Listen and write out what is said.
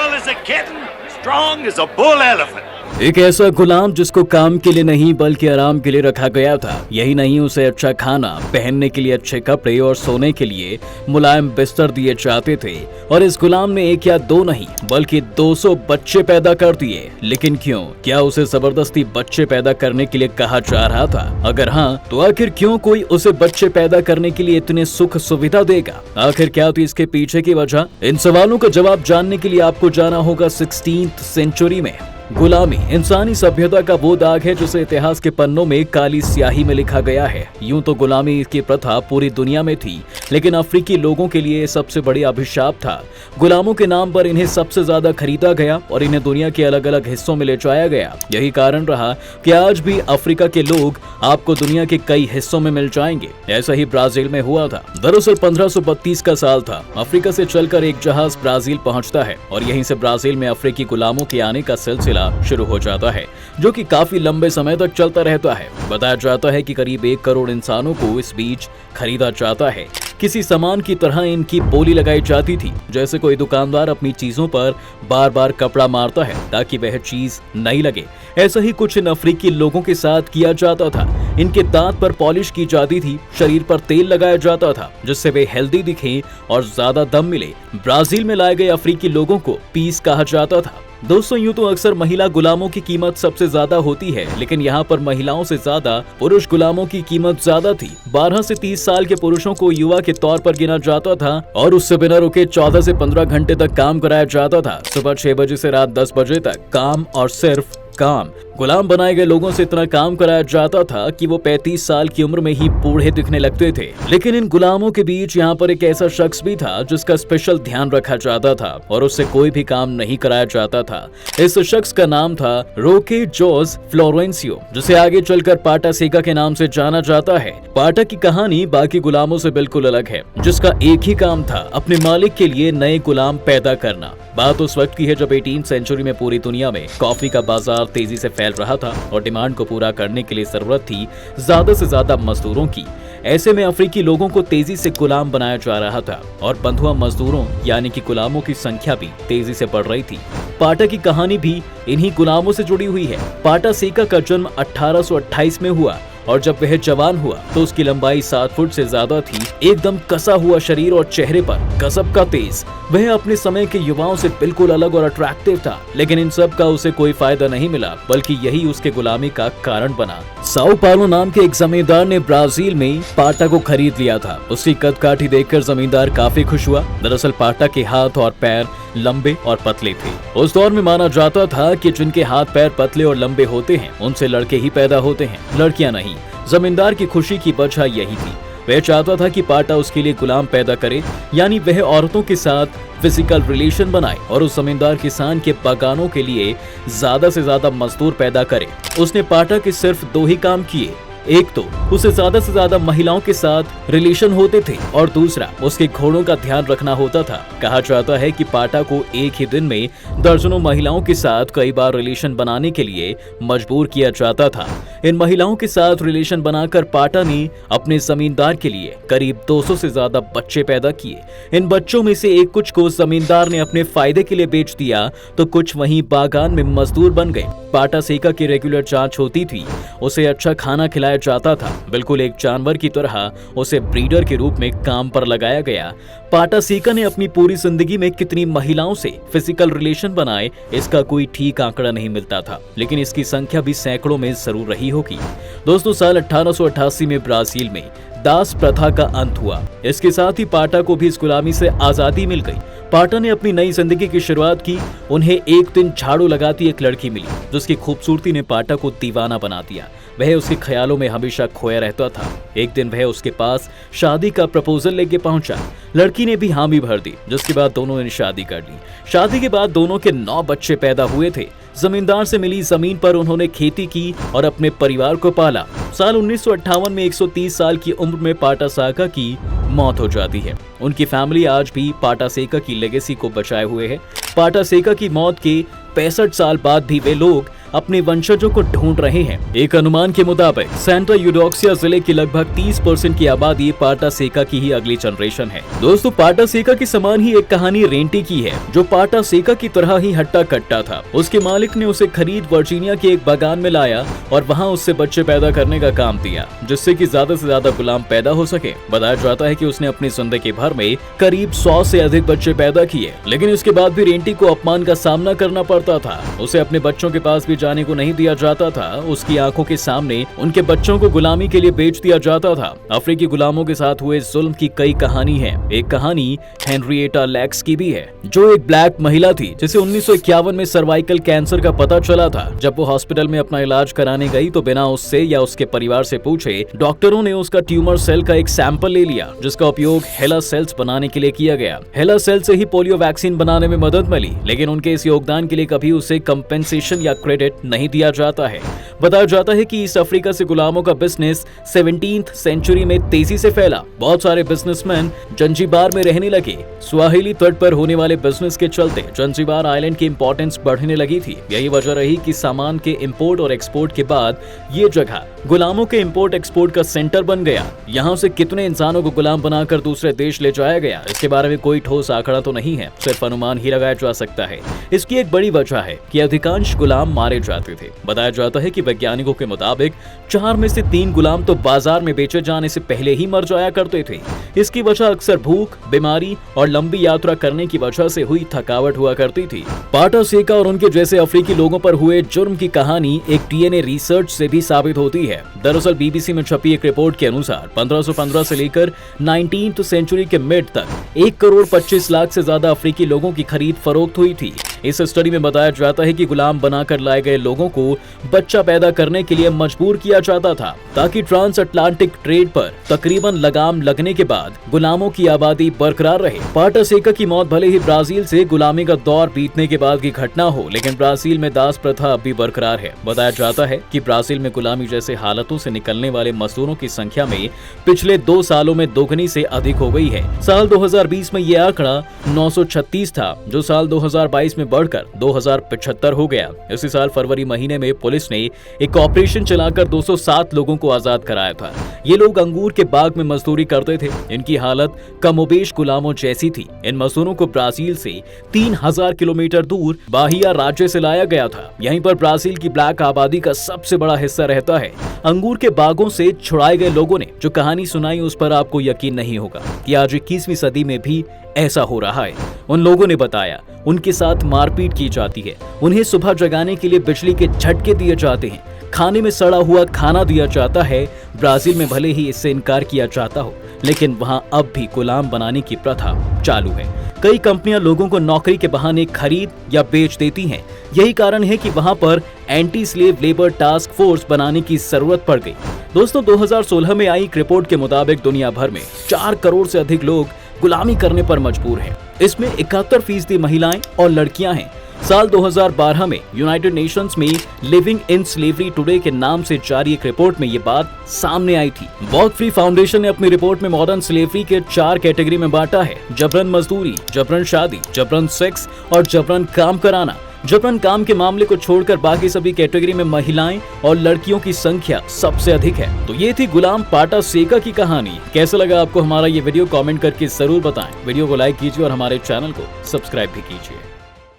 small as a kitten, strong as a bull elephant. एक ऐसा गुलाम जिसको काम के लिए नहीं बल्कि आराम के लिए रखा गया था। यही नहीं, उसे अच्छा खाना, पहनने के लिए अच्छे कपड़े और सोने के लिए मुलायम बिस्तर दिए जाते थे। और इस गुलाम ने एक या दो नहीं बल्कि 200 बच्चे पैदा कर दिए। लेकिन क्यों? क्या उसे जबरदस्ती बच्चे पैदा करने के लिए कहा जा रहा था? अगर हाँ, तो आखिर क्यों कोई उसे बच्चे पैदा करने के लिए इतने सुख सुविधा देगा? आखिर क्या थी इसके पीछे की वजह? इन सवालों का जवाब जानने के लिए आपको जाना होगा 16th सेंचुरी में। गुलामी इंसानी सभ्यता का वो दाग है जिसे इतिहास के पन्नों में काली स्याही में लिखा गया है। यूं तो गुलामी की प्रथा पूरी दुनिया में थी, लेकिन अफ्रीकी लोगों के लिए सबसे बड़ी अभिशाप था। गुलामों के नाम पर इन्हें सबसे ज्यादा खरीदा गया और इन्हें दुनिया के अलग अलग हिस्सों में ले जाया गया। यही कारण रहा कि आज भी अफ्रीका के लोग आपको दुनिया के कई हिस्सों में मिल जाएंगे। ऐसा ही ब्राजील में हुआ था। दरअसल 1532 का साल था। अफ्रीका से चलकर एक जहाज ब्राजील पहुंचता है और यहीं से ब्राजील में अफ्रीकी गुलामों के आने का सिलसिला शुरू हो जाता है, जो कि काफी लंबे समय तक चलता रहता है। बताया जाता है कि करीब 1 करोड़ इंसानों को इस बीच खरीदा जाता है। किसी सामान की तरह इनकी बोली लगाई जाती थी। जैसे कोई दुकानदार अपनी चीजों पर बार बार कपड़ा मारता है ताकि वह चीज नई लगे, ऐसा ही कुछ इन अफ्रीकी लोगों के साथ किया जाता था। इनके दांत पर पॉलिश की जाती थी, शरीर पर तेल लगाया जाता था जिससे वे हेल्दी दिखें और ज्यादा दम मिले। ब्राजील में लाए गए अफ्रीकी लोगों को पीस कहा जाता था। दोस्तों, यूं तो अक्सर महिला गुलामों की कीमत सबसे ज्यादा होती है, लेकिन यहाँ पर महिलाओं से ज्यादा पुरुष गुलामों की कीमत ज्यादा थी। 12 से 30 साल के पुरुषों को युवा के तौर पर गिना जाता था और उससे बिना रुके 14 से 15 घंटे तक काम कराया जाता था। सुबह 6 बजे से रात 10 बजे तक काम और सिर्फ काम। गुलाम बनाए गए लोगों से इतना काम कराया जाता था कि वो 35 साल की उम्र में ही बूढ़े दिखने लगते थे। लेकिन इन गुलामों के बीच यहाँ पर एक ऐसा शख्स भी था जिसका स्पेशल ध्यान रखा जाता था और उससे कोई भी काम नहीं कराया जाता था। इस शख्स का नाम था रोके जोस फ्लोरेंसियो, जिसे आगे चलकर पाटा सेका के नाम से जाना जाता है। पाटा की कहानी बाकी गुलामों से बिल्कुल अलग है, जिसका एक ही काम था अपने मालिक के लिए नए गुलाम पैदा करना। बात उस वक्त की है जब 18th सेंचुरी में पूरी दुनिया में कॉफी का बाजार तेजी से फैल रहा था और डिमांड को पूरा करने के लिए जरूरत थी ज्यादा से ज्यादा मजदूरों की। ऐसे में अफ्रीकी लोगों को तेजी से गुलाम बनाया जा रहा था और बंधुआ मजदूरों यानी कि गुलामों की संख्या भी तेजी से बढ़ रही थी। पाटा की कहानी भी इन्हीं गुलामों से जुड़ी हुई है। पाटा सेका का जन्म 1828 में हुआ और जब वह जवान हुआ तो उसकी लंबाई 7 फुट से ज्यादा थी। एकदम कसा हुआ शरीर और चेहरे पर गजब का तेज। वह अपने समय के युवाओं से बिल्कुल अलग और अट्रैक्टिव था, लेकिन इन सब का उसे कोई फायदा नहीं मिला, बल्कि यही उसके गुलामी का कारण बना। साओ पाउलो नाम के एक जमींदार ने ब्राजील में पाटा को खरीद लिया था। उसकी कदकाठी देखकर जमींदार काफी खुश हुआ। दरअसल पाटा के हाथ और पैर लंबे और पतले थे। उस दौर में माना जाता था कि जिनके हाथ पैर पतले और लंबे होते हैं उनसे लड़के ही पैदा होते हैं, लड़कियां नहीं। जमींदार की खुशी की वजह यही थी। वह चाहता था कि पाटा उसके लिए गुलाम पैदा करे, यानी वह औरतों के साथ फिजिकल रिलेशन बनाए और उस जमींदार किसान के बागानों के लिए ज्यादा से ज्यादा मजदूर पैदा करे। उसने पाटा के सिर्फ 2 ही काम किए। एक तो उसे ज्यादा से ज्यादा महिलाओं के साथ रिलेशन होते थे और दूसरा उसके घोड़ों का ध्यान रखना होता था। कहा जाता है कि पाटा को एक ही दिन में दर्जनों महिलाओं के साथ कई बार रिलेशन बनाने के लिए मजबूर किया जाता था। इन महिलाओं के साथ रिलेशन बनाकर पाटा ने अपने जमींदार के लिए करीब 200 से ज्यादा बच्चे पैदा किए। इन बच्चों में से एक कुछ को जमींदार ने अपने फायदे के लिए बेच दिया तो कुछ वहीं बागान में मजदूर बन गए। पाटा सेका की रेगुलर जांच होती थी, उसे अच्छा खाना खिलाया जाता था। बिल्कुल एक जानवर की तरह उसे ब्रीडर के रूप में काम पर लगाया गया। पाटा सेका ने अपनी पूरी जिंदगी में कितनी महिलाओं से फिजिकल रिलेशन बनाए इसका कोई ठीक आंकड़ा नहीं मिलता था, लेकिन इसकी संख्या भी सैकड़ों में जरूर रही होगी। दोस्तों, साल 1888 में ब्राजील में दास प्रथा का अंत हुआ। इसके साथ ही पाटा को भी इस गुलामी से आजादी मिल गई। पाटा ने अपनी नई जिंदगी की शुरुआत की। उन्हें एक दिन झाड़ू लगाती एक लड़की मिली जिसकी खूबसूरती ने पाटा को दीवाना बना दिया। वह उसके ख्यालों में हमेशा खोया रहता था। एक दिन वह उसके पास शादी का प्रपोजल लेके पहुंचा। लड़की ने भी हामी भर दी, जिसके बाद दोनों ने शादी कर ली। शादी के बाद दोनों के 9 बच्चे पैदा हुए थे। जमींदार से मिली जमीन पर उन्होंने खेती की और अपने परिवार को पाला। साल 1958 में 130 साल की उम्र में पाटा सेका की मौत हो जाती है। उनकी फैमिली आज भी पाटा सेका की लेगेसी को बचाए हुए है। पाटा सेका की मौत के 65 साल बाद भी वे लोग अपने वंशजों को ढूंढ रहे हैं। एक अनुमान के मुताबिक सेंट्रा यूडोक्सिया जिले की लगभग 30% की आबादी पाटा सेका की ही अगली जनरेशन है। दोस्तों, पाटा सेका के समान ही एक कहानी रेंटी की है, जो पाटा सेका की तरह ही हट्टा कट्टा था। उसके मालिक ने उसे खरीद वर्जीनिया के एक बागान में लाया और वहाँ उससे बच्चे पैदा करने का काम दिया, जिससे कि ज्यादा से ज्यादा गुलाम पैदा हो सके। बताया जाता है कि उसने अपनी जिंदगी भर में करीब 100 से अधिक बच्चे पैदा किए, लेकिन इसके बाद भी रेंटी को अपमान का सामना करना पड़ता था। उसे अपने बच्चों के पास भी जाने को नहीं दिया जाता था। उसकी आंखों के सामने उनके बच्चों को गुलामी के लिए बेच दिया जाता था। अफ्रीकी गुलामों के साथ हुए जुल्म की कई कहानी है। एक कहानी हेनरिएटा लैक्स की भी है, जो एक ब्लैक महिला थी जिसे 1951 में सर्वाइकल कैंसर का पता चला था। जब वो हॉस्पिटल में अपना इलाज कराने गई तो बिना उससे या उसके परिवार से पूछे डॉक्टरों ने उसका ट्यूमर सेल का एक सैंपल ले लिया, जिसका उपयोग हेला सेल्स बनाने के लिए किया गया। हेला सेल से ही पोलियो वैक्सीन बनाने में मदद मिली, लेकिन उनके इस योगदान के लिए कभी उसे कंपेंसेशन या क्रेडिट नहीं दिया जाता है। बताया जाता है कि ईस्ट अफ्रीका से गुलामों का बिजनेस 17th सेंचुरी में तेजी से फैला। बहुत सारे बिजनेसमैन जंजीबार में रहने लगे। स्वाहिली तट पर होने वाले बिजनेस के चलते जंजीबार आइलैंड की इंपॉर्टेंस बढ़ने लगी थी। यही वजह रही कि सामान के इंपोर्ट और एक्सपोर्ट के बाद ये जगह गुलामों के इंपोर्ट एक्सपोर्ट का सेंटर बन गया। यहाँ से कितने इंसानों को गुलाम बनाकर दूसरे देश ले जाया गया, इसके बारे में कोई ठोस आंकड़ा तो नहीं है, सिर्फ अनुमान ही लगाया जा सकता है। इसकी एक बड़ी वजह है कि अधिकांश गुलाम मारे जाते थे। बताया जाता है कि वैज्ञानिकों के मुताबिक 4 में से 3 गुलाम तो बाजार में बेचे जाने से पहले ही मर जाया करते थे। इसकी वजह अक्सर भूख, बीमारी और लंबी यात्रा करने की वजह से हुई थकावट हुआ करती थी। पाटा सेका और उनके जैसे अफ्रीकी लोगों पर हुए जुर्म की कहानी एक डीएनए रिसर्च से भी साबित होती है। दरअसल बीबीसी में छपी एक रिपोर्ट के अनुसार 1515 से लेकर 19th सेंचुरी के मिड तक 1 करोड़ 25 लाख से ज्यादा अफ्रीकी लोगों की खरीद फरोख्त हुई थी। इस स्टडी में बताया जाता है कि गुलाम बनाकर लाए गए लोगों को बच्चा पैदा करने के लिए मजबूर किया जाता था, ताकि ट्रांस अटलांटिक ट्रेड पर तकरीबन लगाम लगने के बाद गुलामों की आबादी बरकरार रहे। पाटा सेका की मौत भले ही ब्राजील से गुलामी का दौर बीतने के बाद की घटना हो, लेकिन ब्राजील में दास प्रथा अब भी बरकरार है। बताया जाता है कि ब्राजील में गुलामी जैसे हालातों से निकलने वाले मजदूरों की संख्या में पिछले 2 सालों में दोगुनी से अधिक हो गई है। साल 2020 में यह आंकड़ा 936 था, जो साल 2022 में बढ़कर 2075 हो गया। इसी साल फरवरी महीने में पुलिस ने एक ऑपरेशन चलाकर 207 लोगों को आजाद कराया था। ये लोग अंगूर के बाग में मजदूरी करते थे। इनकी हालत कमोबेश गुलामों जैसी थी। इन मजदूरों को ब्राजील से 3000 किलोमीटर दूर बाहिया राज्य से लाया गया था। यहीं पर ब्राजील की ब्लैक आबादी का सबसे बड़ा हिस्सा रहता है। अंगूर के बागों से छुड़ाए गए लोगों ने जो कहानी सुनाई, उस पर आपको यकीन नहीं होगा कि आज 21वीं सदी में भी ऐसा हो रहा है। उन लोगों ने बताया उनके साथ मारपीट की जाती है, उन्हें सुबह जगाने के लिए बिजली के झटके दिए जाते हैं, खाने में सड़ा हुआ खाना दिया जाता है। ब्राजील में भले ही इससे इनकार किया जाता हो, लेकिन वहां अब भी गुलाम बनाने की प्रथा चालू है। कई कंपनियां लोगों को नौकरी के बहाने खरीद या बेच देती हैं। यही कारण है कि वहां पर anti slave labour task force बनाने की जरूरत पड़ गई। दोस्तों, 2016 में आई एक रिपोर्ट के मुताबिक दुनिया भर में 4 करोड़ से अधिक लोग गुलामी करने पर मजबूर हैं। इसमें 71% महिलाएं और लड़कियां हैं। साल 2012 में यूनाइटेड नेशंस में लिविंग इन स्लेवरी टुडे के नाम से जारी एक रिपोर्ट में ये बात सामने आई थी। वॉक फ्री फाउंडेशन ने अपनी रिपोर्ट में मॉडर्न स्लेवरी के 4 कैटेगरी में बांटा है: जबरन मजदूरी, जबरन शादी, जबरन सेक्स और जबरन काम कराना। जबरन काम के मामले को छोड़कर बाकी सभी कैटेगरी में महिलाएं और लड़कियों की संख्या सबसे अधिक है। तो ये थी गुलाम पाटा सेका की कहानी। कैसा लगा आपको हमारा ये वीडियो, कमेंट करके जरूर बताएं। वीडियो को लाइक कीजिए और हमारे चैनल को सब्सक्राइब भी कीजिए।